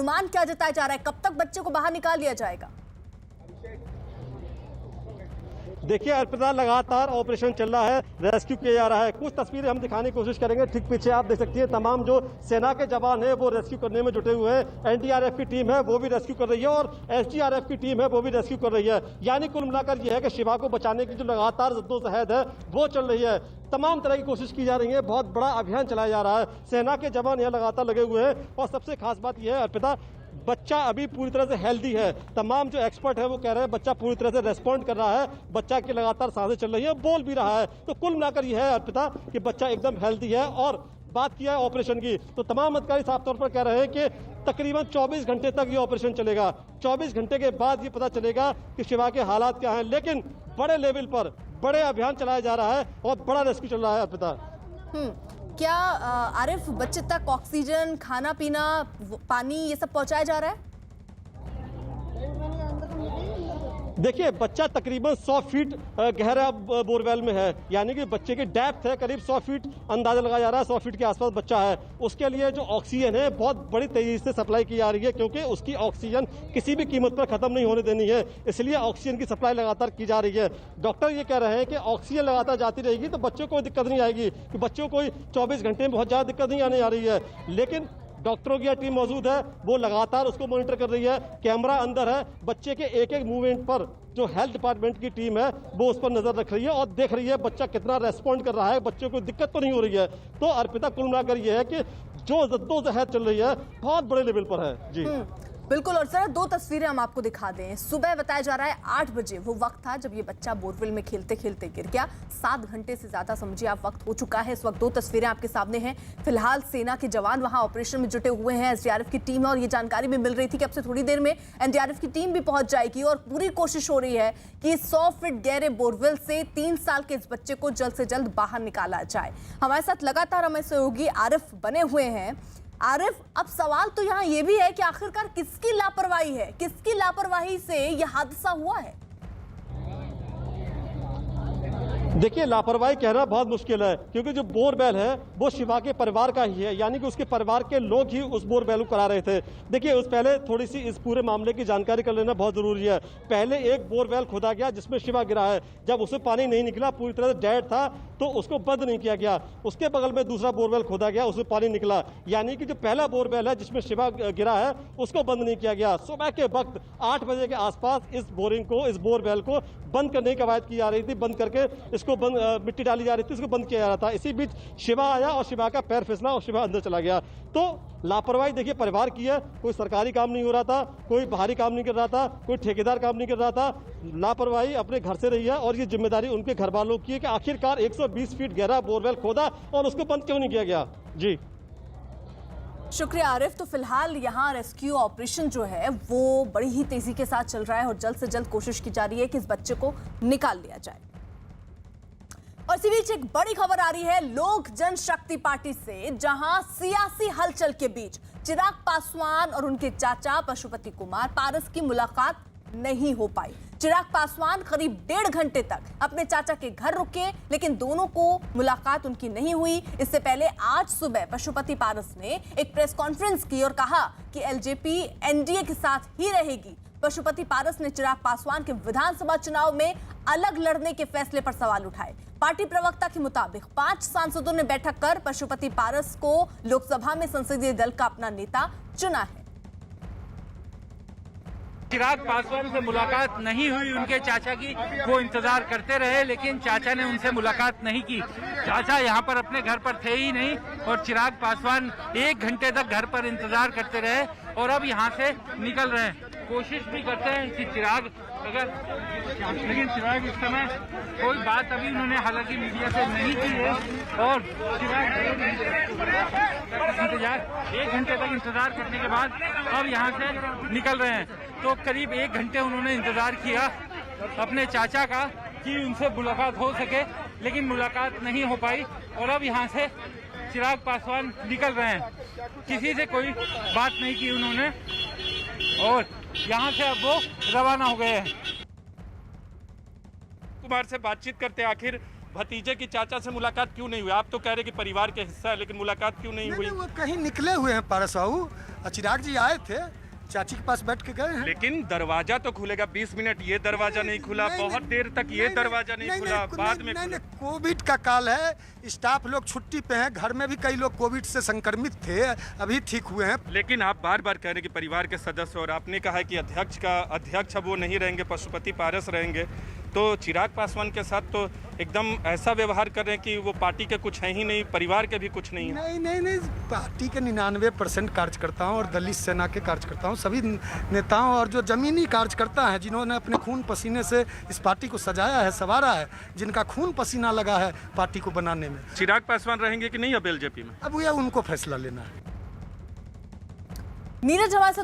अनुमान क्या जताया जा रहा है, कब तक बच्चे को बाहर निकाल लिया जाएगा? देखिए अर्पिता, लगातार ऑपरेशन चल रहा है, रेस्क्यू किया जा रहा है। कुछ तस्वीरें हम दिखाने की कोशिश करेंगे। ठीक पीछे आप देख सकती हैं तमाम जो सेना के जवान हैं वो रेस्क्यू करने में जुटे हुए हैं। एनडीआरएफ की टीम है वो भी रेस्क्यू कर रही है और एसडीआरएफ की टीम है वो भी रेस्क्यू कर रही है। यानी कुल मिलाकर यह है कि शिवा को बचाने की जो लगातार जद्दोजहद है वो चल रही है। तमाम तरह की कोशिश की जा रही है, बहुत बड़ा अभियान चलाया जा रहा है। सेना के जवान यहाँ लगातार लगे हुए हैं और सबसे खास बात यह है अर्पिता, बच्चा अभी पूरी तरह से हेल्दी है। तमाम जो एक्सपर्ट है वो कह रहे हैं बच्चा पूरी तरह से रेस्पॉन्ड कर रहा है, बच्चा की लगातार सांसें चल रही है, बोल भी रहा है। तो कुल मिलाकर यह है अर्पिता कि बच्चा एकदम हेल्दी है। और बात किया है ऑपरेशन की तो तमाम अधिकारी साफ तौर पर कह रहे हैं कि तकरीबन 24 घंटे तक ये ऑपरेशन चलेगा। 24 घंटे के बाद ये पता चलेगा कि शिवा के हालात क्या हैं। लेकिन बड़े लेवल पर बड़े अभियान चलाया जा रहा है और बड़ा रेस्क्यू चल रहा है अर्पिता। क्या आरिफ बच्चे तक ऑक्सीजन, खाना पीना, पानी ये सब पहुंचाया जा रहा है? देखिए बच्चा तकरीबन 100 फीट गहरा बोरवेल में है, यानी कि बच्चे की डेप्थ है करीब 100 फीट, अंदाजा लगाया जा रहा है 100 फीट के आसपास बच्चा है। उसके लिए जो ऑक्सीजन है बहुत बड़ी तेजी से सप्लाई की जा रही है, क्योंकि उसकी ऑक्सीजन किसी भी कीमत पर खत्म नहीं होने देनी है, इसलिए ऑक्सीजन की सप्लाई लगातार की जा रही है। डॉक्टर ये कह रहे हैं कि ऑक्सीजन लगातार जाती रहेगी तो बच्चों को दिक्कत नहीं आएगी, कि बच्चों को 24 घंटे में बहुत ज़्यादा दिक्कत नहीं आने जा रही है। लेकिन डॉक्टरों की टीम मौजूद है, वो लगातार उसको मॉनिटर कर रही है, कैमरा अंदर है, बच्चे के एक एक मूवमेंट पर जो हेल्थ डिपार्टमेंट की टीम है वो उस पर नजर रख रही है और देख रही है बच्चा कितना रेस्पॉन्ड कर रहा है, बच्चे को दिक्कत तो नहीं हो रही है। तो अर्पिता कुल मिलाकर यह है कि जो जद्दोजहद चल रही है बहुत बड़े लेवल पर है। जी बिल्कुल। और सर 2 तस्वीरें हम आपको दिखा दें। सुबह बताया जा रहा है 8 बजे वो वक्त था जब ये बच्चा बोरवेल में खेलते खेलते गिर गया। 7 घंटे से ज्यादा समझिए आप वक्त हो चुका है। इस वक्त 2 तस्वीरें आपके सामने हैं। फिलहाल सेना के जवान वहां ऑपरेशन में जुटे हुए हैं, एसडीआरएफ की टीम है और ये जानकारी भी मिल रही थी कि अब से थोड़ी देर में एनडीआरएफ की टीम भी पहुंच जाएगी और पूरी कोशिश हो रही है कि 100 फीट गहरे बोरवेल से 3 साल के इस बच्चे को जल्द से जल्द बाहर निकाला जाए। हमारे साथ लगातार हमारे सहयोगी आरिफ बने हुए हैं। आरिफ, अब सवाल तो यहाँ ये भी है कि आखिरकार किसकी लापरवाही है, किसकी लापरवाही से यह हादसा हुआ है? देखिए लापरवाही कहना बहुत मुश्किल है, क्योंकि जो बोरवेल है वो शिवा के परिवार का ही है, यानी कि उसके परिवार के लोग ही उस बोरवेल को करा रहे थे। देखिए उस पहले थोड़ी सी इस पूरे मामले की जानकारी कर लेना बहुत जरूरी है। पहले एक बोरवेल खोदा गया जिसमें शिवा गिरा है, जब उसमें पानी नहीं निकला, पूरी तरह से डेड था, तो उसको बंद नहीं किया गया। उसके बगल में दूसरा बोरवेल खोदा गया, उसमें पानी निकला, यानी कि जो पहला बोरवेल है जिसमें शिवा गिरा है उसको बंद नहीं किया गया। सुबह के वक्त 8 बजे के आसपास इस बोरवेल को बंद करने की कवायद की जा रही थी, बंद करके इसको मिट्टी डाली जा रही थी, इसको बंद किया जा रहा था। इसी बीच शिवा आया और शिवा का पैर फिसला और शिवा अंदर चला गया। तो लापरवाही देखिए परिवार की है, कोई सरकारी काम नहीं हो रहा था, कोई बाहरी काम नहीं कर रहा था, कोई ठेकेदार काम नहीं कर रहा था। लापरवाही अपने घर से रही है और ये जिम्मेदारी उनके घर वालों की है कि आखिरकार 120 फीट गहरा बोरवेल खोदा और उसको बंद क्यों नहीं किया गया। जी शुक्रिया आरिफ। तो फिलहाल यहाँ रेस्क्यू ऑपरेशन जो है वो बड़ी ही तेजी के साथ चल रहा है और जल्द से जल्द कोशिश की जा रही है कि इस बच्चे को निकाल लिया जाए। और इसी बीच एक बड़ी खबर आ रही है लोक जनशक्ति पार्टी से, जहां सियासी हलचल के बीच चिराग पासवान और उनके चाचा पशुपति कुमार पारस की मुलाकात नहीं हो पाई। चिराग पासवान करीब 1.5 घंटे तक अपने चाचा के घर रुके, लेकिन दोनों को मुलाकात उनकी नहीं हुई। इससे पहले आज सुबह पशुपति पारस ने एक प्रेस कॉन्फ्रेंस की और कहा कि एलजेपी एनडीए के साथ ही रहेगी। पशुपति पारस ने चिराग पासवान के विधानसभा चुनाव में अलग लड़ने के फैसले पर सवाल उठाए। पार्टी प्रवक्ता के मुताबिक 5 सांसदों ने बैठक कर पशुपति पारस को लोकसभा में संसदीय दल का अपना नेता चुना है। चिराग पासवान से मुलाकात नहीं हुई उनके चाचा की, वो इंतजार करते रहे, लेकिन चाचा ने उनसे मुलाकात नहीं की। चाचा यहाँ पर अपने घर पर थे ही नहीं और चिराग पासवान 1 घंटे तक घर पर इंतजार करते रहे और अब यहाँ से निकल रहे हैं। कोशिश भी करते हैं कि चिराग लेकिन चिराग इस समय कोई बात अभी उन्होंने हालांकि मीडिया से नहीं की है और चिराग 1 घंटे तक इंतजार करने के बाद अब यहाँ से निकल रहे हैं। तो करीब 1 घंटे उन्होंने इंतजार किया अपने चाचा का कि उनसे मुलाकात हो सके, लेकिन मुलाकात नहीं हो पाई और अब यहाँ से चिराग पासवान निकल रहे हैं। किसी से कोई बात नहीं की उन्होंने और यहाँ से अब वो रवाना हो गए हैं। कुमार से बातचीत करते आखिर भतीजे की चाचा से मुलाकात क्यों नहीं हुई? आप तो कह रहे कि परिवार के हिस्सा है, लेकिन मुलाकात क्यों नहीं हुई? वो कहीं निकले हुए हैं पारस बाबू। चिराग जी आए थे, चाची के पास बैठ के गए हैं। लेकिन दरवाजा तो खुलेगा 20 मिनट, ये दरवाजा नहीं खुला, बहुत देर तक ये दरवाजा नहीं खुला, बाद में खुला। कोविड का काल है, स्टाफ लोग छुट्टी पे हैं, घर में भी कई लोग कोविड से संक्रमित थे, अभी ठीक हुए हैं। लेकिन आप बार बार कह रहे हैं कि परिवार के सदस्य, और आपने कहा है कि अध्यक्ष अब वो नहीं रहेंगे, पशुपति पारस रहेंगे, तो चिराग पासवान के साथ तो एकदम ऐसा व्यवहार कर रहे हैं कि वो पार्टी के कुछ है ही नहीं, परिवार के भी कुछ नहीं है। नहीं, पार्टी के 99% कार्यकर्ताओं और दलित सेना के कार्यकर्ताओं, सभी नेताओं और जो जमीनी कार्यकर्ता हैं, जिन्होंने अपने खून पसीने से इस पार्टी को सजाया है, संवारा है, जिनका खून पसीना लगा है पार्टी को बनाने में। चिराग पासवान रहेंगे कि नहीं अब एलजेपी में? अब ये उनको फैसला लेना है। नीरज हमारे साथ